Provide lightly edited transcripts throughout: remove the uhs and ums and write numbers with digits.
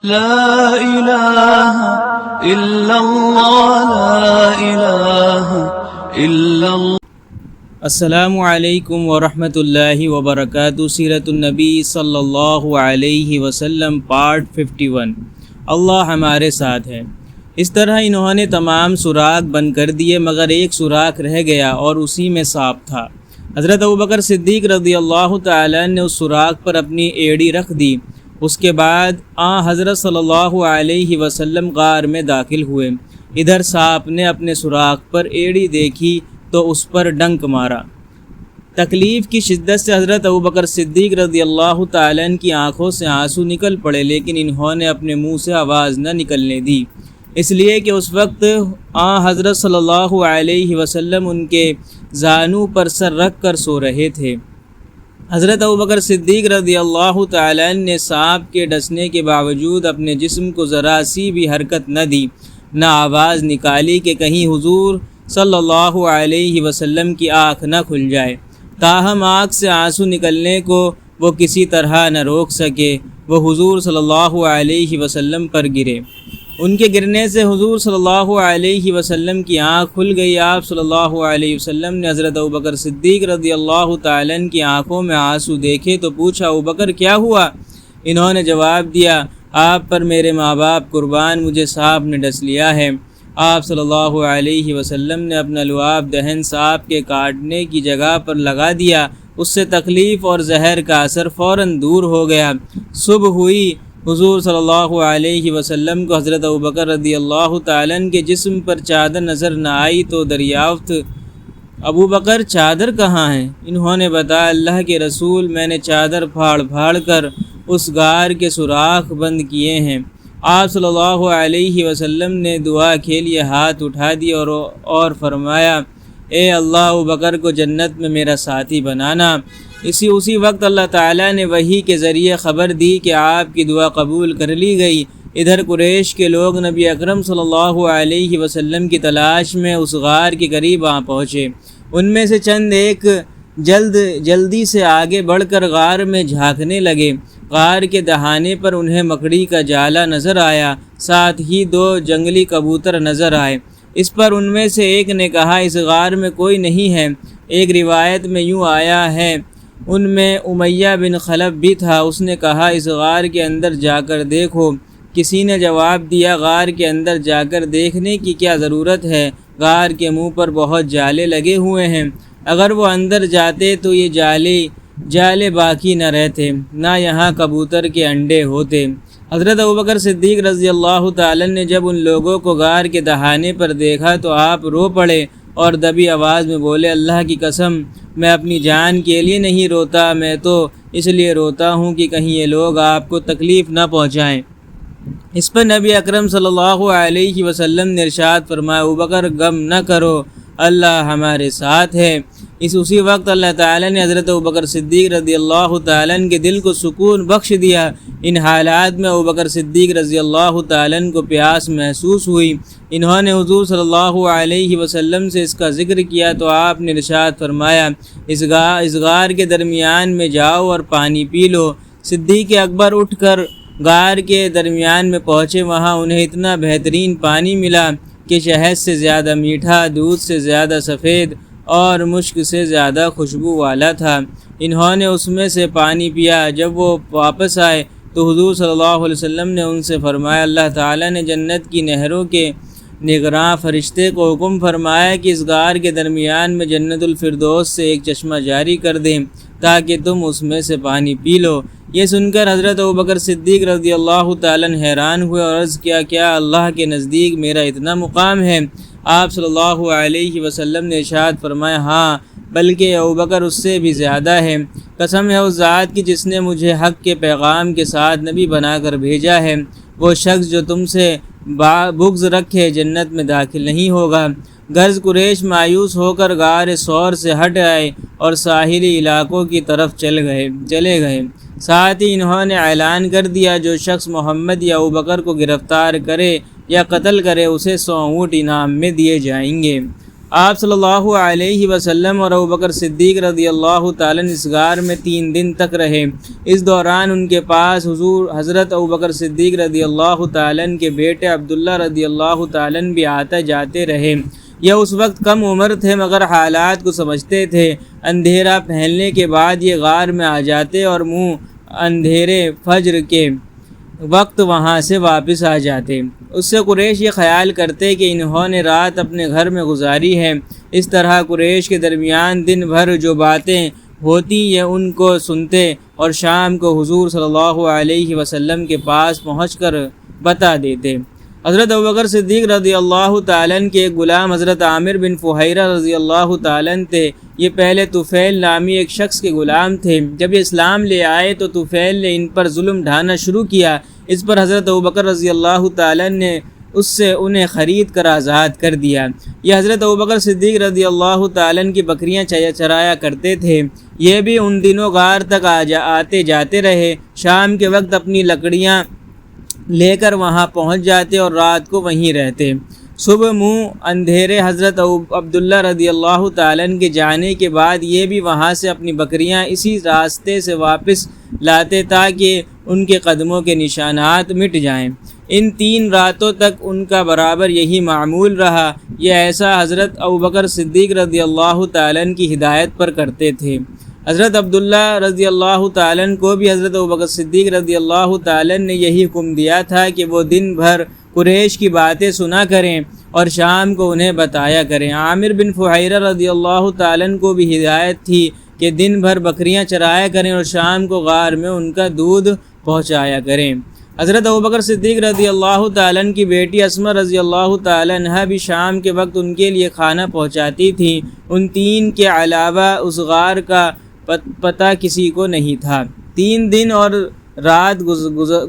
لا إله إلا الله لا إله إلا الله. السلام علیکم ورحمۃ اللہ وبرکاتہ. سیرت النبی صلی اللہ علیہ وسلم پارٹ 51. اللہ ہمارے ساتھ ہے. اس طرح انہوں نے تمام سوراخ بند کر دیے مگر ایک سوراخ رہ گیا اور اسی میں سانپ تھا. حضرت ابوبکر صدیق رضی اللہ تعالیٰ نے اس سوراخ پر اپنی ایڑی رکھ دی. اس کے بعد حضرت صلی اللہ علیہ وسلم غار میں داخل ہوئے. ادھر سانپ نے اپنے سوراخ پر ایڑی دیکھی تو اس پر ڈنک مارا. تکلیف کی شدت سے حضرت ابوبکر صدیق رضی اللہ تعالیٰ کی آنکھوں سے آنسو نکل پڑے، لیکن انہوں نے اپنے منہ سے آواز نہ نکلنے دی، اس لیے کہ اس وقت حضرت صلی اللہ علیہ وسلم ان کے زانو پر سر رکھ کر سو رہے تھے. حضرت ابوبکر صدیق رضی اللہ تعالیٰ نے سانپ کے ڈسنے کے باوجود اپنے جسم کو ذرا سی بھی حرکت نہ دی، نہ آواز نکالی کہ کہیں حضور صلی اللہ علیہ وسلم کی آنکھ نہ کھل جائے. تاہم آنکھ سے آنسو نکلنے کو وہ کسی طرح نہ روک سکے. وہ حضور صلی اللہ علیہ وسلم پر گرے. ان کے گرنے سے حضور صلی اللہ علیہ وسلم کی آنکھ کھل گئی. آپ صلی اللہ علیہ وسلم نے حضرت ابوبکر صدیق رضی اللہ تعالیٰ کی آنکھوں میں آنسو دیکھے تو پوچھا، ابوبکر کیا ہوا؟ انہوں نے جواب دیا، آپ پر میرے ماں باپ قربان، مجھے سانپ نے ڈس لیا ہے. آپ صلی اللہ علیہ وسلم نے اپنا لعاب دہن سانپ کے کاٹنے کی جگہ پر لگا دیا. اس سے تکلیف اور زہر کا اثر فوراً دور ہو گیا. صبح ہوئی. حضور صلی اللہ علیہ وسلم کو حضرت ابوبکر رضی اللہ تعالیٰ کے جسم پر چادر نظر نہ آئی تو دریافت، ابوبکر چادر کہاں ہے؟ انہوں نے بتایا، اللہ کے رسول، میں نے چادر پھاڑ پھاڑ کر اس غار کے سوراخ بند کیے ہیں. آپ صلی اللہ علیہ وسلم نے دعا کے لیے ہاتھ اٹھا دی اور فرمایا، اے اللہ، ابوبکر کو جنت میں میرا ساتھی بنانا. اسی وقت اللہ تعالیٰ نے وحی کے ذریعے خبر دی کہ آپ کی دعا قبول کر لی گئی. ادھر قریش کے لوگ نبی اکرم صلی اللہ علیہ وسلم کی تلاش میں اس غار کے قریب پہنچے. ان میں سے چند ایک جلدی سے آگے بڑھ کر غار میں جھانکنے لگے. غار کے دہانے پر انہیں مکڑی کا جالا نظر آیا، ساتھ ہی 2 جنگلی کبوتر نظر آئے. اس پر ان میں سے ایک نے کہا، اس غار میں کوئی نہیں ہے. ایک روایت میں یوں آیا ہے، ان میں امیہ بن خلف بھی تھا. اس نے کہا، اس غار کے اندر جا کر دیکھو. کسی نے جواب دیا، غار کے اندر جا کر دیکھنے کی کیا ضرورت ہے؟ غار کے منہ پر بہت جالے لگے ہوئے ہیں. اگر وہ اندر جاتے تو یہ جالے باقی نہ رہتے، نہ یہاں کبوتر کے انڈے ہوتے. حضرت ابوبکر صدیق رضی اللہ تعالیٰ نے جب ان لوگوں کو غار کے دہانے پر دیکھا تو آپ رو پڑے اور دبی آواز میں بولے، اللہ کی قسم، میں اپنی جان کے لیے نہیں روتا، میں تو اس لیے روتا ہوں کہ کہیں یہ لوگ آپ کو تکلیف نہ پہنچائیں. اس پر نبی اکرم صلی اللہ علیہ وسلم نے ارشاد فرمایا، ابوبکر غم نہ کرو، اللہ ہمارے ساتھ ہے. اسی وقت اللہ تعالیٰ نے حضرت ابوبکر صدیق رضی اللہ تعالیٰ کے دل کو سکون بخش دیا. ان حالات میں ابوبکر صدیق رضی اللہ تعالیٰ کو پیاس محسوس ہوئی. انہوں نے حضور صلی اللہ علیہ وسلم سے اس کا ذکر کیا تو آپ نے ارشاد فرمایا، اس غار کے درمیان میں جاؤ اور پانی پی لو. صدیق اکبر اٹھ کر غار کے درمیان میں پہنچے. وہاں انہیں اتنا بہترین پانی ملا کہ شہد سے زیادہ میٹھا، دودھ سے زیادہ سفید اور مشک سے زیادہ خوشبو والا تھا. انہوں نے اس میں سے پانی پیا. جب وہ واپس آئے تو حضور صلی اللہ علیہ وسلم نے ان سے فرمایا، اللہ تعالیٰ نے جنت کی نہروں کے نگراں فرشتے کو حکم فرمایا کہ اس غار کے درمیان میں جنت الفردوس سے ایک چشمہ جاری کر دیں تاکہ تم اس میں سے پانی پی لو. یہ سن کر حضرت ابوبکر صدیق رضی اللہ تعالیٰ حیران ہوئے اور عرض کیا اللہ کے نزدیک میرا اتنا مقام ہے؟ آپ صلی اللہ علیہ وسلم نے ارشاد فرمایا، ہاں، بلکہ ابوبکر اس سے بھی زیادہ ہے. قسم ہے اس ذات کی جس نے مجھے حق کے پیغام کے ساتھ نبی بنا کر بھیجا ہے، وہ شخص جو تم سے بغض رکھے جنت میں داخل نہیں ہوگا. غرض قریش مایوس ہو کر غار ثور سے ہٹ آئے اور ساحلی علاقوں کی طرف چلے گئے. ساتھ ہی انہوں نے اعلان کر دیا، جو شخص محمد یا ابوبکر کو گرفتار کرے یا قتل کرے اسے 100 اونٹ انعام میں دیے جائیں گے. آپ صلی اللہ علیہ وسلم اور ابوبکر صدیق رضی اللہ تعالیٰ اس غار میں 3 دن تک رہے۔ اس دوران ان کے پاس حضرت ابوبکر صدیق رضی اللہ تعالیٰ کے بیٹے عبداللہ رضی اللہ تعالیٰ بھی آتے جاتے رہے۔ یہ اس وقت کم عمر تھے مگر حالات کو سمجھتے تھے۔ اندھیرا پھیلنے کے بعد یہ غار میں آ جاتے اور اندھیرے فجر کے وقت وہاں سے واپس آ جاتے۔ اس سے قریش یہ خیال کرتے کہ انہوں نے رات اپنے گھر میں گزاری ہے۔ اس طرح قریش کے درمیان دن بھر جو باتیں ہوتی یہ ان کو سنتے اور شام کو حضور صلی اللہ علیہ وسلم کے پاس پہنچ کر بتا دیتے۔ حضرت ابوبکر صدیق رضی اللہ تعالیٰ کے ایک غلام حضرت عامر بن فہیرہ رضی اللہ تعالیٰ تھے۔ یہ پہلے طفیل نامی ایک شخص کے غلام تھے۔ جب یہ اسلام لے آئے تو طفیل نے ان پر ظلم ڈھانا شروع کیا۔ اس پر حضرت ابوبکر رضی اللہ تعالیٰ نے اس سے انہیں خرید کر آزاد کر دیا۔ یہ حضرت ابوبکر صدیق رضی اللہ تعالیٰ کی بکریاں چرایا کرتے تھے۔ یہ بھی ان دنوں غار تک آتے جاتے رہے۔ شام کے وقت اپنی لکڑیاں لے کر وہاں پہنچ جاتے اور رات کو وہیں رہتے۔ صبح اندھیرے حضرت عبداللہ رضی اللہ تعالیٰ کے جانے کے بعد یہ بھی وہاں سے اپنی بکریاں اسی راستے سے واپس لاتے تاکہ ان کے قدموں کے نشانات مٹ جائیں۔ ان 3 راتوں تک ان کا برابر یہی معمول رہا۔ یہ ایسا حضرت ابوبکر صدیق رضی اللہ تعالیٰ کی ہدایت پر کرتے تھے۔ حضرت عبداللہ رضی اللہ تعالیٰ کو بھی حضرت ابوبکر صدیق رضی اللہ تعالیٰ نے یہی حکم دیا تھا کہ وہ دن بھر قریش کی باتیں سنا کریں اور شام کو انہیں بتایا کریں۔ عامر بن فہیرہ رضی اللہ تعالیٰ کو بھی ہدایت تھی کہ دن بھر بکریاں چرایا کریں اور شام کو غار میں ان کا دودھ پہنچایا کریں۔ حضرت ابوبکر صدیق رضی اللہ تعالیٰ کی بیٹی اسماء رضی اللہ تعالیٰ عنہا بھی شام کے وقت ان کے لیے کھانا پہنچاتی تھیں۔ ان 3 کے علاوہ اس غار کا پتہ کسی کو نہیں تھا۔ 3 دن اور رات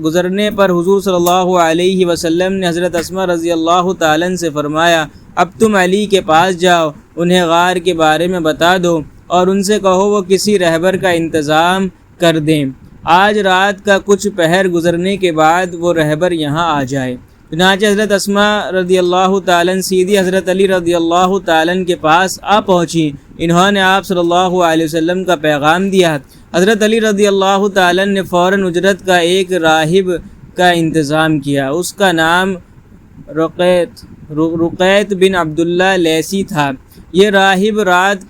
گزرنے پر حضور صلی اللہ علیہ وسلم نے حضرت اسماء رضی اللہ تعالیٰ سے فرمایا، اب تم علی کے پاس جاؤ، انہیں غار کے بارے میں بتا دو اور ان سے کہو وہ کسی رہبر کا انتظام کر دیں۔ آج رات کا کچھ پہر گزرنے کے بعد وہ رہبر یہاں آ جائے۔ چنانچہ حضرت اسماء رضی اللہ تعالیٰ سیدھی حضرت علی رضی اللہ تعالیٰ کے پاس آ پہنچی۔ انہوں نے آپ صلی اللہ علیہ وسلم کا پیغام دیا۔ حضرت علی رضی اللہ تعالیٰ نے فوراً اجرت کا ایک راہب کا انتظام کیا۔ اس کا نام رقیت بن عبداللہ لیثی تھا۔ یہ راہب رات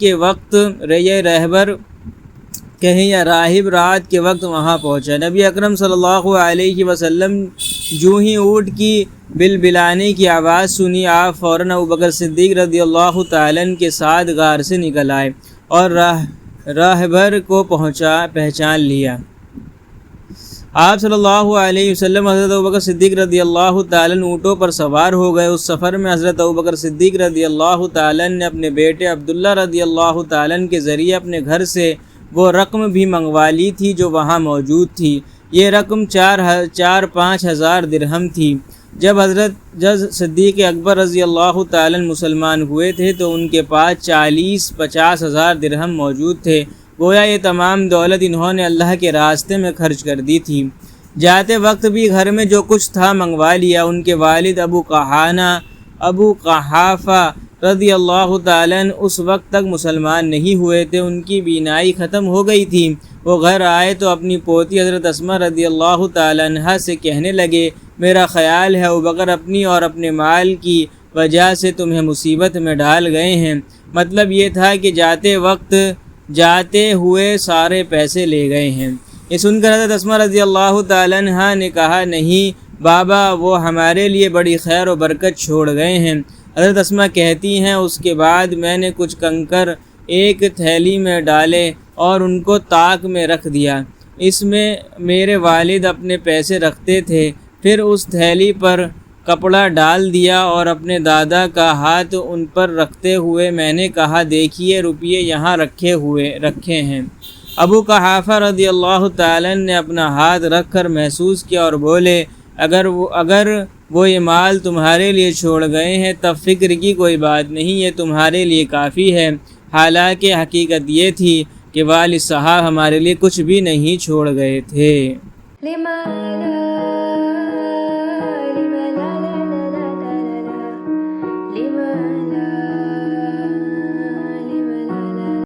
کے وقت وہاں پہنچا۔ نبی اکرم صلی اللہ علیہ وسلم جو ہی اونٹ کی بلبلانے کی آواز سنی، آپ فوراً ابوبکر صدیق رضی اللہ تعالیٰ کے ساتھ غار سے نکل آئے اور راہبر کو پہچان لیا۔ آپ صلی اللہ علیہ وسلم حضرت ابوبکر صدیق رضی اللہ تعالیٰ اونٹوں پر سوار ہو گئے۔ اس سفر میں حضرت ابوبکر صدیق رضی اللہ تعالیٰ نے اپنے بیٹے عبداللہ رضی اللہ تعالیٰ کے ذریعے اپنے گھر سے وہ رقم بھی منگوا لی تھی جو وہاں موجود تھی۔ یہ رقم 4-5 ہزار درہم تھی۔ جب حضرت صدیق اکبر رضی اللہ تعالیٰ مسلمان ہوئے تھے تو ان کے پاس 40-50 ہزار درہم موجود تھے۔ گویا یہ تمام دولت انہوں نے اللہ کے راستے میں خرچ کر دی تھی۔ جاتے وقت بھی گھر میں جو کچھ تھا منگوا لیا۔ ان کے والد ابو قحافہ رضی اللہ تعالیٰ اس وقت تک مسلمان نہیں ہوئے تھے۔ ان کی بینائی ختم ہو گئی تھی۔ وہ گھر آئے تو اپنی پوتی حضرت اسماء رضی اللہ تعالیٰ عنہا سے کہنے لگے، میرا خیال ہے ابوبکر اپنی اور اپنے مال کی وجہ سے تمہیں مصیبت میں ڈال گئے ہیں۔ مطلب یہ تھا کہ جاتے ہوئے سارے پیسے لے گئے ہیں۔ یہ سن کر حضرت اسماء رضی اللہ تعالیٰ عنہا نے کہا، نہیں بابا، وہ ہمارے لیے بڑی خیر و برکت چھوڑ گئے ہیں۔ حضرت اسماء کہتی ہیں، اس کے بعد میں نے کچھ کنکر ایک تھیلی میں ڈالے اور ان کو طاق میں رکھ دیا۔ اس میں میرے والد اپنے پیسے رکھتے تھے۔ پھر اس تھیلی پر کپڑا ڈال دیا اور اپنے دادا کا ہاتھ ان پر رکھتے ہوئے میں نے کہا، دیکھیے روپیے یہاں رکھے ہیں۔ ابو قحافہ رضی اللہ تعالیٰ نے اپنا ہاتھ رکھ کر محسوس کیا اور بولے، اگر وہ یہ مال تمہارے لیے چھوڑ گئے ہیں تب فکر کی کوئی بات نہیں، یہ تمہارے لیے کافی ہے۔ حالانکہ حقیقت یہ تھی کہ والد صاحب ہمارے لیے کچھ بھی نہیں چھوڑ گئے تھے۔